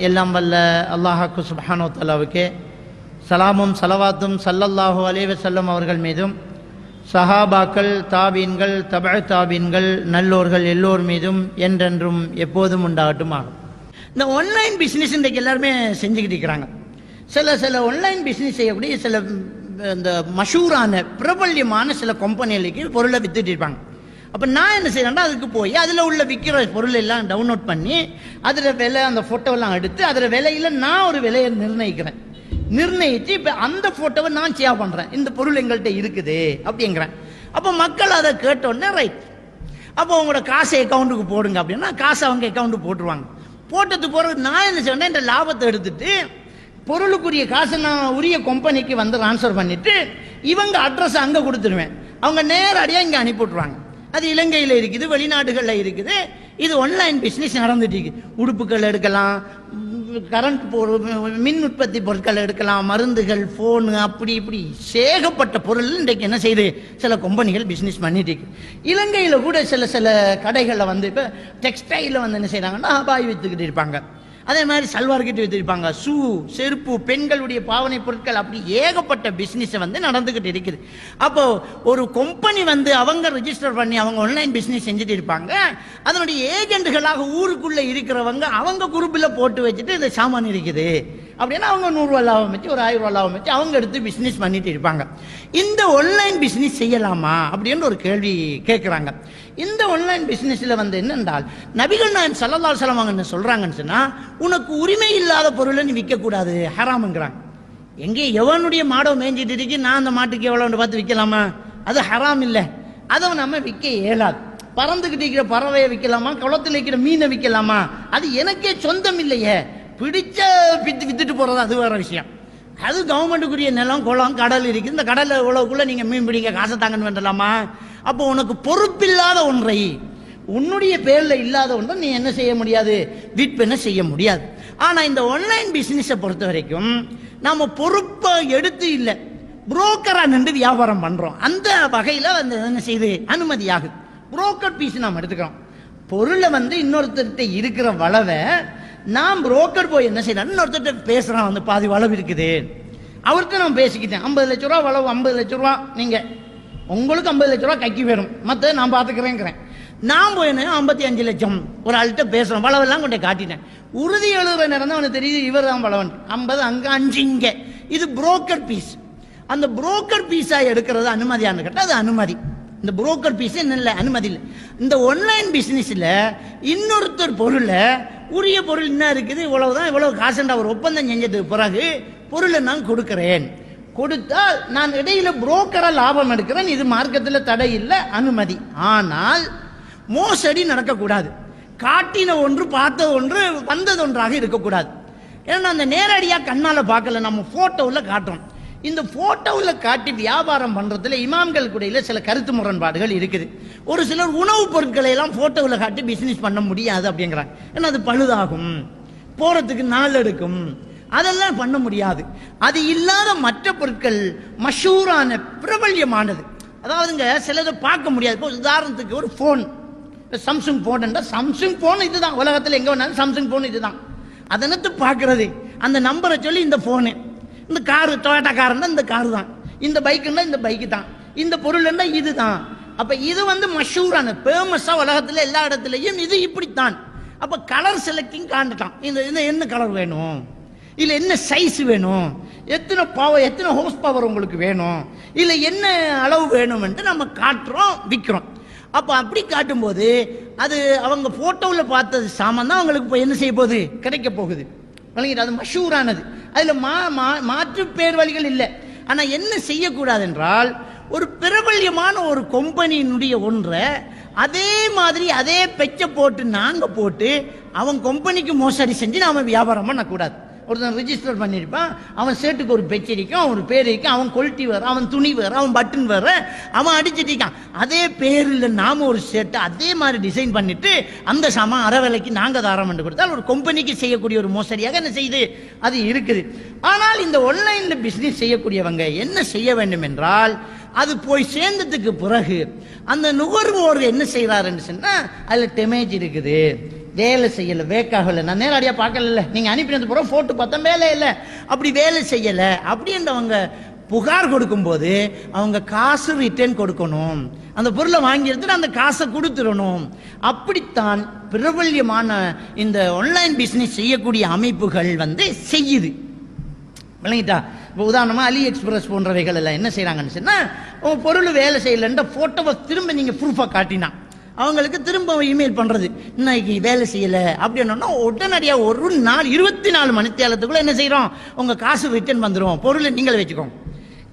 எல்லாம் வல்ல அல்லாஹ்வுக்கு சுப்ஹானஹு வ தஆலாவுக்கே சலாமும் சலவாத்தும் ஸல்லல்லாஹு அலைஹி வஸல்லம் அவர்கள் மீதும் சஹாபாக்கள், தாபீன்கள், தபஅ தாபீன்கள், நல்லோர்கள் எல்லோர் மீதும் என்றென்றும் எப்போதும் உண்டாகட்டுமாக. இந்த ஆன்லைன் பிஸ்னஸ் இன்றைக்கு எல்லாருமே செஞ்சுக்கிட்டு இருக்கிறாங்க. சில ஆன்லைன் பிஸ்னஸ் செய்யக்கூடிய சில இந்த மஷூரான பிரபல்யமான சில கம்பெனிகளுக்கு பொருளை வித்துட்டு இருப்பாங்க. அப்போ நான் என்ன செய்யறேன்னா, அதுக்கு போய் அதில் உள்ள விற்கிற பொருள் எல்லாம் டவுன்லோட் பண்ணி அதில் விலை, அந்த ஃபோட்டோவெல்லாம் எடுத்து அதில் விலையில் நான் ஒரு விலையை நிர்ணயித்து இப்போ அந்த ஃபோட்டோவை நான் ஷேர் பண்ணுறேன், இந்த பொருள் எங்கள்கிட்ட இருக்குது அப்படிங்கிறேன். அப்போ மக்கள் அதை கேட்டோடனே ரைட், அப்போ உங்களோட காசை அக்கௌண்ட்டுக்கு போடுங்க அப்படின்னா காசை அவங்க அக்கௌண்ட்டுக்கு போட்டுருவாங்க. போட்டது போகிறது நான் என்ன செய்வேன்னா, இந்த லாபத்தை எடுத்துட்டு பொருளுக்குரிய காசை நான் உரிய கம்பெனிக்கு வந்து ட்ரான்ஸ்ஃபர் பண்ணிவிட்டு இவங்க அட்ரஸ் அங்கே கொடுத்துருவேன். அவங்க நேரடியாக இங்கே அனுப்பிவிட்ருவாங்க. அது இலங்கையில் இருக்குது, வெளிநாடுகளில் இருக்குது. இது ஆன்லைன் பிஸ்னஸ் நடந்துட்டு இருக்கு. உடுப்புகள் எடுக்கலாம், கரண்ட் மின் உற்பத்தி பொருட்கள் எடுக்கலாம், மருந்துகள், ஃபோனு, அப்படி இப்படி சேகப்பட்ட பொருள் இன்றைக்கு என்ன செய்யுது, சில கம்பெனிகள் பிஸ்னஸ் பண்ணிட்டு இருக்கு. இலங்கையில் கூட சில கடைகளில் வந்து இப்போ டெக்ஸ்டைலில் வந்து என்ன செய்கிறாங்கன்னா பாய் விற்றுக்கிட்டு இருப்பாங்க. அதே மாதிரி சல்வார் கிட்ட விற்றுருப்பாங்க, ஷூ, செருப்பு, பெண்களுடைய பாவனை பொருட்கள், அப்படி ஏகப்பட்ட பிஸ்னஸை வந்து நடந்துக்கிட்டு இருக்குது. அப்போ ஒரு கம்பெனி வந்து அவங்க ரெஜிஸ்டர் பண்ணி அவங்க ஆன்லைன் பிஸ்னஸ் செஞ்சுட்டு இருப்பாங்க. அதனுடைய ஏஜென்ட்டுகளாக ஊருக்குள்ளே இருக்கிறவங்க அவங்க குரூப்பில் போட்டு வச்சுட்டு இந்த சாமான் இருக்குது அப்படின்னா அவங்க 100 ரூபா லாபம் வச்சு, ஒரு 1000 ரூபா லாபம் வச்சு அவங்க எடுத்து பிஸ்னஸ் பண்ணிட்டு இருப்பாங்க. இந்த ஆன்லைன் பிஸ்னஸ் செய்யலாமா அப்படின்னு ஒரு கேள்வி கேட்குறாங்க. இந்த ஆன்லைன் பிஸ்னஸில் வந்து என்னென்றால், நபிகள் நாயகம் ஸல்லல்லாஹு அலைஹி வஸல்லம் என்ன சொல்கிறாங்கன்னு சொன்னால், உனக்கு உரிமை இல்லாத பொருளை நீ விற்கக்கூடாது, ஹராமுங்கிறாங்க. எங்கே எவனுடைய மாடை மேய்ஞ்சிட்டு இருக்கு, நான் அந்த மாட்டுக்கு எவ்வளோன்னு பார்த்து விற்கலாமா? அது ஹராம் இல்லை, அதை நம்ம விற்க இயலாது. பறந்துக்கிட்டு இருக்கிற பறவையை விற்கலாமா, குளத்தில் இருக்கிற மீனை விற்கலாமா? அது எனக்கே சொந்தம் இல்லையே, பிடிச்ச வித்துட்டு போகிறது அது வேற விஷயம். அது கவர்மெண்ட்டுக்குரிய நிலம், குளம், கடல் இருக்குது. இந்த கடலில் உழவுக்குள்ளே நீங்கள் மீன் பிடிங்க, காசை தாங்கன்னு வேண்டலாமா? அப்போ உனக்கு பொறுப்பில்லாத ஒன்றை, உன்னுடைய பேரில் இல்லாத ஒன்றை நீ என்ன செய்ய முடியாது, விற்பனை செய்ய முடியாது. ஆனால் இந்த ஆன்லைன் பிஸ்னஸை பொறுத்த வரைக்கும் நம்ம பொறுப்பை எடுத்து இல்லை, புரோக்கராக நின்று வியாபாரம் பண்ணுறோம். அந்த வகையில் வந்து என்ன செய்யுது, அனுமதியாகுது. புரோக்கர் பீஸ் நாம் எடுத்துக்கிறோம். பொருளை வந்து இன்னொருத்தர்கிட்ட இருக்கிற வளவை நான் புரோக்கர் போய் என்ன செய்யலாம், இன்னொருத்தர்கிட்ட பேசுகிறான், வந்து பாதி வளவு இருக்குது, அவர்கிட்ட நான் பேசிக்கிட்டேன், 50 லட்ச ரூபா வளவு, 50 லட்ச ரூபா, நீங்கள் உங்களுக்கு 50 லட்ச ரூபா கைக்கு வேணும், மற்ற நான் பார்த்துக்கிறேங்கிறேன். நான் போய் 55 லட்சம் ஒரு ஆள்கிட்ட பேசுகிறேன், வளவெல்லாம் கொண்டு காட்டினேன். உறுதி எழுதுற நேரம் தான் அவனுக்கு தெரியுது இவர் தான் வளவன், 50 அங்கே 5 இங்கே. இது புரோக்கர் பீஸ். அந்த புரோக்கர் பீஸாக எடுக்கிறது அனுமதியானு கேட்டால் அது அனுமதி. இந்த புரோக்கர் பீஸ் என்ன இல்லை, அனுமதி இல்லை. இந்த ஆன்லைன் பிஸ்னஸில் இன்னொருத்தர் பொருளை, உரிய பொருள் என்ன இருக்குது, இவ்வளவுதான், இவ்வளவு காசுன்ற ஒரு ஒப்பந்தம் செஞ்சதுக்கு பிறகு பொருளை நான் கொடுக்கிறேன், கொடுத்தால் நான் இடையில புரோக்கரை லாபம் எடுக்கிறேன். இது மார்க்கத்தில் தடை இல்லை, அனுமதி. ஆனால் மோசடி நடக்கக்கூடாது. காட்டின ஒன்று, பார்த்த ஒன்று, வந்தது ஒன்றாக இருக்கக்கூடாது. ஏன்னா அந்த நேரடியாக கண்ணால் பார்க்கல, நம்ம ஃபோட்டோவில் காட்டுறோம். இந்த ஃபோட்டோவில் காட்டி வியாபாரம் பண்ணுறதுல இமாம்கள் கூடையில் சில கருத்து முரண்பாடுகள் இருக்குது. ஒரு சிலர் உணவுப் பொருட்களை எல்லாம் ஃபோட்டோவில் காட்டி பிஸ்னஸ் பண்ண முடியாது அப்படிங்கிறாங்க. ஏன்னா அது பழுதாகும், போகிறதுக்கு நாள் எடுக்கும், அதெல்லாம் பண்ண முடியாது. அது இல்லாத மற்ற பொருட்கள் மஷூரான பிரபல்யமானது, அதாவதுங்க சிலதை பார்க்க முடியாது. இப்போ உதாரணத்துக்கு ஒரு ஃபோன், சாம்சங் ஃபோன் என்றால் சாம்சங் ஃபோன் இதுதான், உலகத்தில் எங்கே வேணாலும் சாம்சங் ஃபோன் இதுதான். அதனத்து பார்க்கறது, அந்த நம்பரை சொல்லி இந்த ஃபோனு, இந்த காரு, டொயோட்டா காருன்னா இந்த காரு தான், இந்த பைக்குன்னா இந்த பைக்கு தான், இந்த பொருள்னா இது தான். அப்போ இது வந்து மஷூரான ஃபேமஸாக உலகத்தில் எல்லா இடத்துலையும் இது இப்படித்தான். அப்போ கலர் செலக்டிங் காண்டலாம், இந்த என்ன கலர் வேணும், இல்லை என்ன சைஸ் வேணும், எத்தனை ஹோஸ் பவர் உங்களுக்கு வேணும், இல்லை என்ன அளவு வேணும் என்று நம்ம காட்டுறோம், விற்கிறோம். அப்போ அப்படி காட்டும்போது அது அவங்க ஃபோட்டோவில் பார்த்தது சாமான் தான் அவங்களுக்கு இப்போ என்ன செய்ய போகுது, கிடைக்க போகுது. அது மஷூரானது. அதில் மாற்று பேர் வழிகள் இல்லை. ஆனால் என்ன செய்யக்கூடாது என்றால், ஒரு பிரபல்யமான ஒரு கம்பெனியினுடைய ஒன்றை அதே மாதிரி அதே பெச்சை போட்டு நாங்கள் போட்டு அவன் கம்பெனிக்கு மோசடி செஞ்சு நாம் வியாபாரம் பண்ணக்கூடாது. ஒருத்தன் ரிஜிஸ்டர் பண்ணியிருப்பான், அவன் ஷர்ட்டுக்கு ஒரு பெச் இருக்கும், அவன் ஒரு பேர் இருக்கும், அவன் கொல்ட்டி வேறு, அவன் துணி வேறு, அவன் பட்டன் வேறு, அவன் அடிச்சுட்டு இருக்கான். அதே பேரில் நாம் ஒரு ஷர்ட்டை அதே மாதிரி டிசைன் பண்ணிட்டு அந்த சாமான் அரை விலைக்கு நாங்கள் தாரம் பண்ணி கொடுத்தால் ஒரு கம்பெனிக்கு செய்யக்கூடிய ஒரு மோசடியாக என்ன செய்யுது, அது இருக்குது. ஆனால் இந்த ஆன்லைனில் பிஸ்னஸ் செய்யக்கூடியவங்க என்ன செய்ய வேண்டும் என்றால், அது போய் சேர்ந்ததுக்கு பிறகு அந்த நுகர்வோர் என்ன செய்கிறாருன்னு சொன்னால், அதில் டேமேஜ் இருக்குது, வேலை செய்யலை, வேக்காகலை, நான் நேரடியாக பார்க்கல, நீங்கள் அனுப்பினது பூரா ஃபோட்டோ பார்த்தா வேலை இல்லை, அப்படி வேலை செய்யலை அப்படின்றவங்க புகார் கொடுக்கும்போது அவங்க காசு ரிட்டர்ன் கொடுக்கணும், அந்த பொருளை வாங்கி எடுத்துட்டு அந்த காசை கொடுத்துடணும். அப்படித்தான் பிரபல்யமான இந்த ஆன்லைன் பிஸ்னஸ் செய்யக்கூடிய அமைப்புகள் செய்யுது. விளங்கிட்டா? இப்போ உதாரணமாக அலி எக்ஸ்பிரஸ் போன்றவைகள் எல்லாம் என்ன செய்கிறாங்கன்னு சொன்னால், உங்கள் பொருள் வேலை செய்யலைன்ற ஃபோட்டோவை திரும்ப நீங்கள் ப்ரூஃபாக காட்டினா அவங்களுக்கு திரும்ப இமெயில் பண்ணுறது, இன்னைக்கு வேலை செய்யலை அப்படின்னா உடனடியாக ஒரு நாள் 24 மணி நேரத்துக்குள்ளே என்ன செய்கிறோம், உங்கள் காசு ரிட்டர்ன் வந்துடும், பொருளை நீங்களே வச்சுக்கோங்க,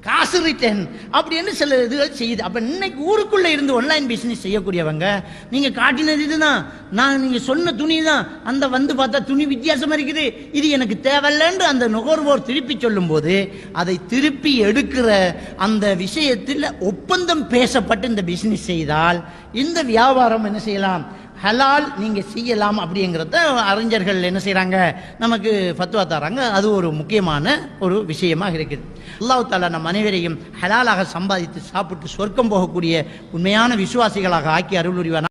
காசு ரிட்டர்ன் அப்படின்னு சில இதுகள் செய்யுது. அப்போ இன்னைக்கு ஊருக்குள்ளே இருந்து ஆன்லைன் பிஸ்னஸ் செய்யக்கூடியவங்க, நீங்கள் காட்டினது இதுதான், நான் நீங்கள் சொன்ன துணி தான், அந்த பார்த்தா துணி வித்தியாசமாக இருக்குது, இது எனக்கு தேவையில்லைன்னு அந்த நுகர்வோர் திருப்பி சொல்லும்போது அதை திருப்பி எடுக்கிற அந்த விஷயத்தில் ஒப்பந்தம் பேசப்பட்டு இந்த பிஸ்னஸ் செய்தால் இந்த வியாபாரம் என்ன செய்யலாம், ஹலால் நீங்க செய்யலாம் அப்படிங்கிறத அறிஞர்கள் என்ன செய்யறாங்க, நமக்கு ஃபத்வா தராங்க. அது ஒரு முக்கியமான ஒரு விஷயமாக இருக்குது. அல்லாஹ் தஆலா நம் அனைவரையும் ஹலாலாக சம்பாதித்து சாப்பிட்டு சொர்க்கம் போகக்கூடிய உண்மையான விசுவாசிகளாக ஆக்கி அருள் புரிவானாக.